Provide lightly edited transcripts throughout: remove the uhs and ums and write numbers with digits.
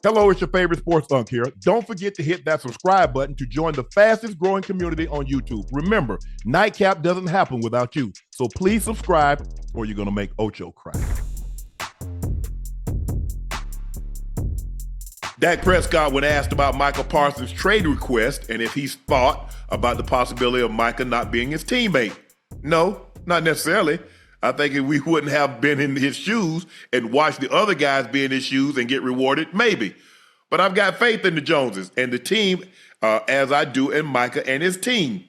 Hello, it's your favorite sports Unc here. Don't forget to hit that subscribe button to join the fastest growing community on YouTube. Remember, Nightcap doesn't happen without you. So please subscribe or you're going to make Ocho cry. Dak Prescott, when asked about Micah Parsons' trade request and if he's thought about the possibility of Micah not being his teammate. No, not necessarily. I think if we wouldn't have been in his shoes and watched the other guys be in his shoes and get rewarded, maybe. But I've got faith in the Joneses and the team, as I do in Micah and his team.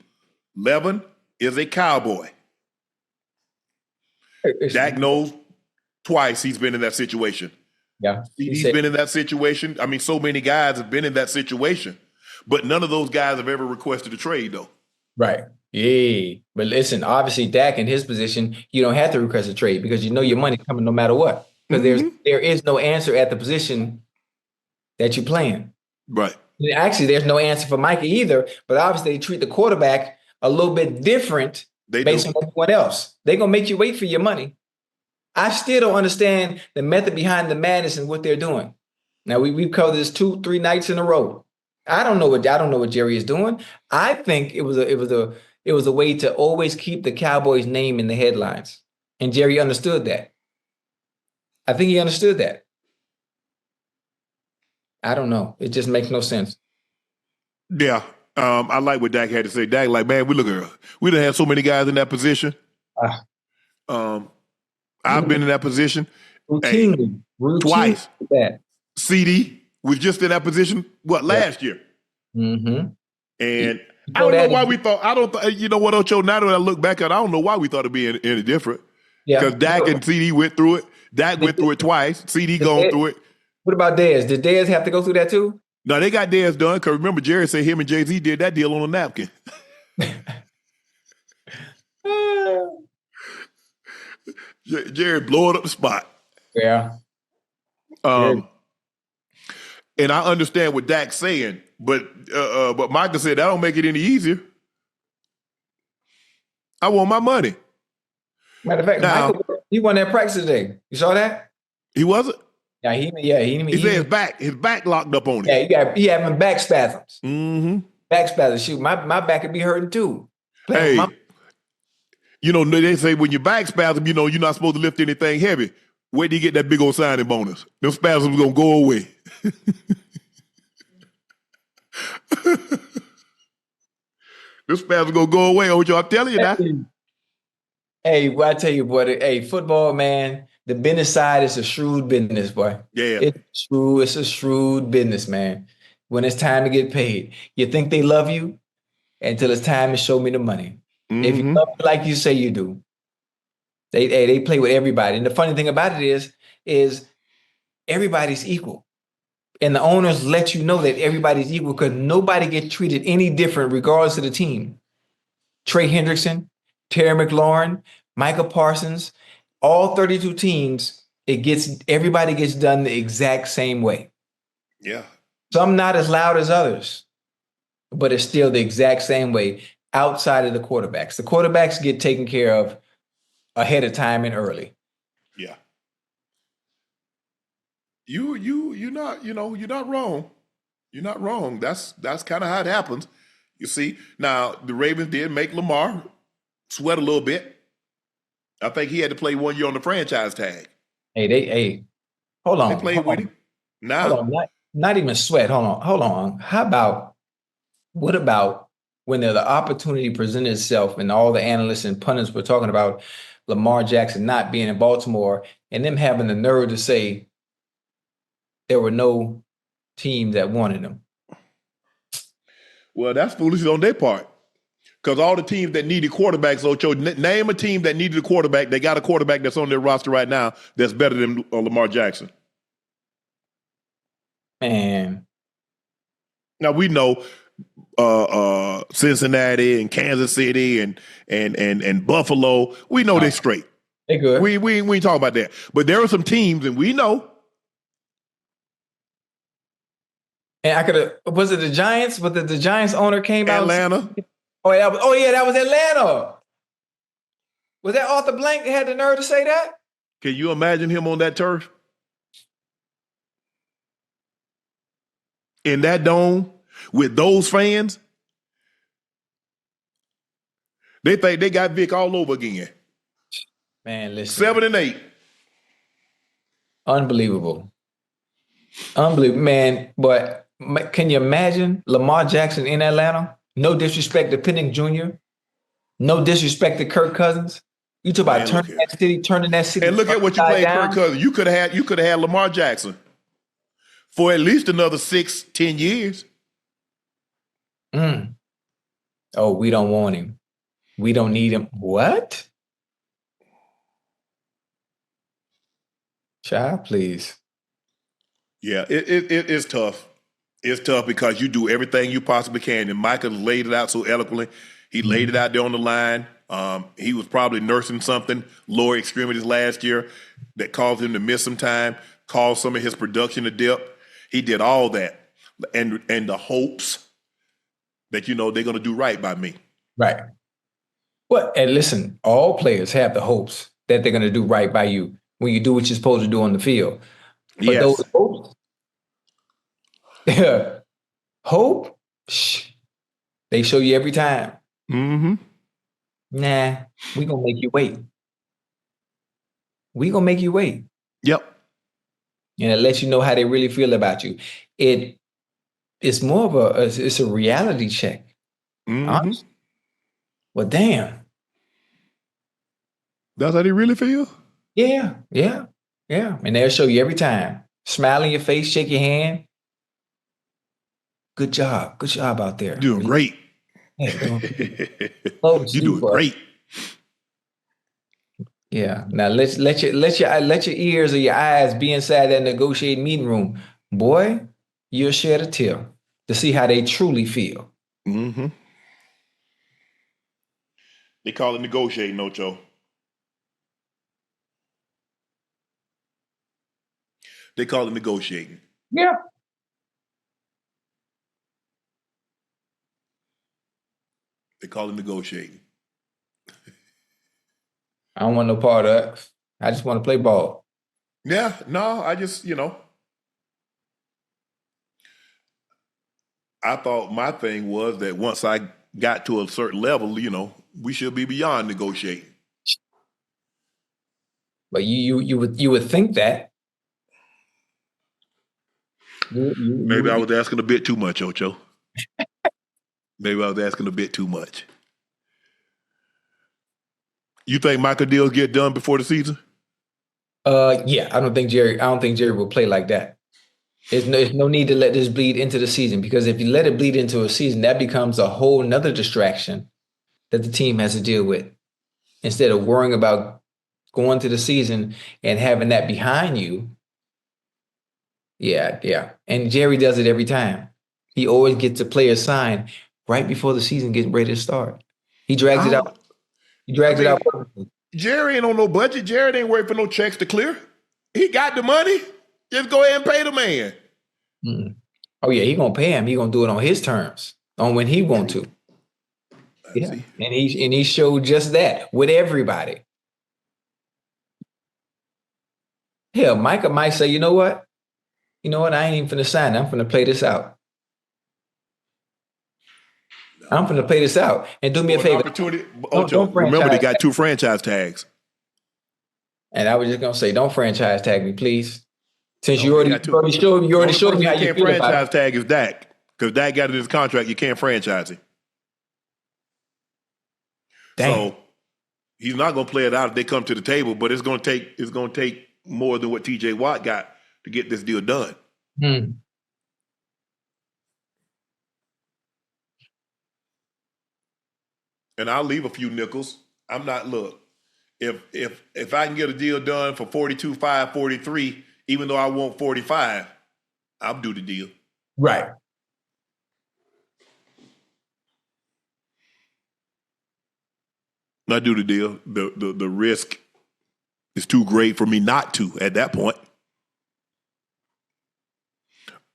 Levin is a Cowboy. Dak knows twice he's been in that situation. Yeah. He's been in that situation. I mean, so many guys have been in that situation. But none of those guys have ever requested a trade, though. Right. Yeah. But listen, obviously, Dak in his position, you don't have to request a trade because you know your money's coming no matter what. Because there is no answer at the position that you're playing. Right. Actually, there's no answer for Micah either. But obviously, they treat the quarterback a little bit different based on everyone else. They're going to make you wait for your money. I still don't understand the method behind the madness and what they're doing. Now, we've covered this 2-3 nights in a row. I don't know what Jerry is doing. I think it was a way to always keep the Cowboys' name in the headlines, and Jerry understood that. I think he understood that. I don't know. It just makes no sense. Yeah, I like what Dak had to say. Dak, like, man, we done had so many guys in that position. I've been in that position routinely twice. That. CD was just in that position. Last year? Mm-hmm. And I don't know why we thought. You know what, Ocho? Now that I look back at it, I don't know why we thought it'd be any different. Yeah, because Dak and CD went through it. Dak went through it twice. CD gone through it. What about Dez? Did Dez have to go through that too? No, they got Dez done. Because remember, Jerry said him and Jay-Z did that deal on a napkin. Jerry blowing up the spot. Yeah. And I understand what Dak's saying, but Micah said that don't make it any easier. I want my money. Matter of fact, Michael, he won that practice today. You saw that? He wasn't. Yeah, he said his back locked up on him. Yeah, he having back spasms. Mm-hmm. Back spasms. Shoot, my back could be hurting too. Hey, you know, they say when your back spasm, you know, you're not supposed to lift anything heavy. Where do you get that big old signing bonus? Them spasms gonna go away. This spasms gonna go away, Ocho. I'm telling you that. Hey, well, I tell you, boy. Hey, football, man. The business side is a shrewd business, boy. Yeah, it's a shrewd business, man. When it's time to get paid, you think they love you until it's time to show me the money. Mm-hmm. If you love me like you say you do, they play with everybody. And the funny thing about it is everybody's equal. And the owners let you know that everybody's equal because nobody gets treated any different regardless of the team. Trey Hendrickson, Terry McLaurin, Micah Parsons, all 32 teams, everybody gets done the exact same way. Yeah. Some not as loud as others, but it's still the exact same way outside of the quarterbacks. The quarterbacks get taken care of ahead of time and early. Yeah. You're not wrong. You're not wrong. That's kind of how it happens. You see, now the Ravens did make Lamar sweat a little bit. I think he had to play 1 year on the franchise tag. Hey, hold on. They played with him. Now, not even sweat. Hold on. What about when the opportunity presented itself and all the analysts and pundits were talking about Lamar Jackson not being in Baltimore and them having the nerve to say there were no teams that wanted him? Well, that's foolish on their part. Because all the teams that needed quarterbacks, Ocho, name a team that needed a quarterback. They got a quarterback that's on their roster right now that's better than Lamar Jackson. Man. Now, we know Cincinnati and Kansas City and Buffalo. We know they're straight. They good. We ain't talking about that. But there are some teams, and we know. And was it the Giants? But the Giants owner came out. Atlanta. That was Atlanta. Was that Arthur Blank that had the nerve to say that? Can you imagine him on that turf? in that dome with those fans, they think they got Vic all over again. Man, listen. 7-8. Unbelievable. Unbelievable, man. But can you imagine Lamar Jackson in Atlanta? No disrespect to Penning Jr. No disrespect to Kirk Cousins. You talk about turning that city. And look at what you played Kirk Cousins. You could have had Lamar Jackson for at least another 6-10 years. Oh, we don't want him. We don't need him. What? Child, please. Yeah, it's tough. It's tough because you do everything you possibly can. And Micah laid it out so eloquently. He laid it out there on the line. He was probably nursing something, lower extremities last year, that caused him to miss some time, caused some of his production to dip. He did all that. And the hopes that, they're going to do right by me. Right. Well, and listen, all players have the hopes that they're going to do right by you when you do what you're supposed to do on the field. But yes. Those hopes, hope, they show you every time. Mm-hmm. Nah, we going to make you wait. We going to make you wait. Yep. And it lets you know how they really feel about you. It's more of it's a reality check. Mm-hmm. Well, damn. That's how they really feel? Yeah. And they'll show you every time. Smile in your face, shake your hand. Good job. Good job out there. Doing great. Yeah, You're doing great. Yeah. Now let your ears or your eyes be inside that negotiating meeting room. Boy, you'll shed a tear to see how they truly feel. Mm-hmm. They call it negotiating, Ocho. They call it negotiating. Yeah. They call it negotiating. I don't want no part of that. I just want to play ball. Yeah, no, I just, I thought my thing was that once I got to a certain level, we should be beyond negotiating. But you would think that. Maybe I was asking a bit too much, Ocho. Maybe I was asking a bit too much. You think Micah deals get done before the season? Yeah, I don't think Jerry will play like that. There's no need to let this bleed into the season, because if you let it bleed into a season, that becomes a whole nother distraction that the team has to deal with. Instead of worrying about going to the season and having that behind you. Yeah. And Jerry does it every time. He always gets a player signed right before the season gets ready to start. He drags it out. Jerry ain't on no budget. Jerry ain't waiting for no checks to clear. He got the money. Just go ahead and pay the man. Mm-mm. Oh, yeah, he going to pay him. He going to do it on his terms, on when he want to. Yeah, and he showed just that with everybody. Hell, Micah might say, you know what? I ain't even finna sign. I'm finna play this out. I'm finna play this out. And do me a favor. Ocho, remember they got 2 franchise tags. And I was just gonna say, don't franchise tag me, please. Since you already showed me how you feel about it. You can't franchise tag is Dak, because Dak got it in his contract. You can't franchise it. Dang. So he's not gonna play it out if they come to the table. But it's gonna take more than what T.J. Watt got to get this deal done. And I'll leave a few nickels. I'm not, look, if I can get a deal done for 42.5, 43, even though I want 45, I'll do the deal. Right. I do the deal. The risk is too great for me not to at that point.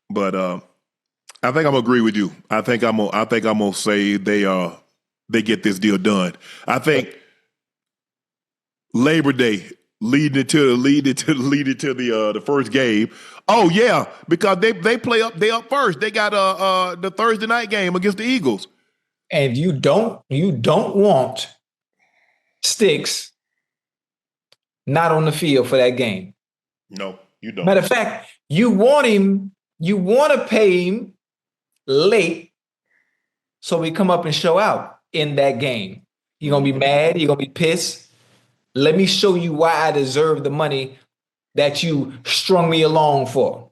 But I think I'm gonna agree with you. I think I'm gonna say they get this deal done. I think Labor Day leading to the first game. Oh yeah, because they up first. They got the Thursday night game against the Eagles. And you don't want Sticks not on the field for that game. No, you don't. Matter of fact, you want to pay him late so he come up and show out in that game. You're gonna be mad, you're gonna be pissed. Let me show you why I deserve the money that you strung me along for.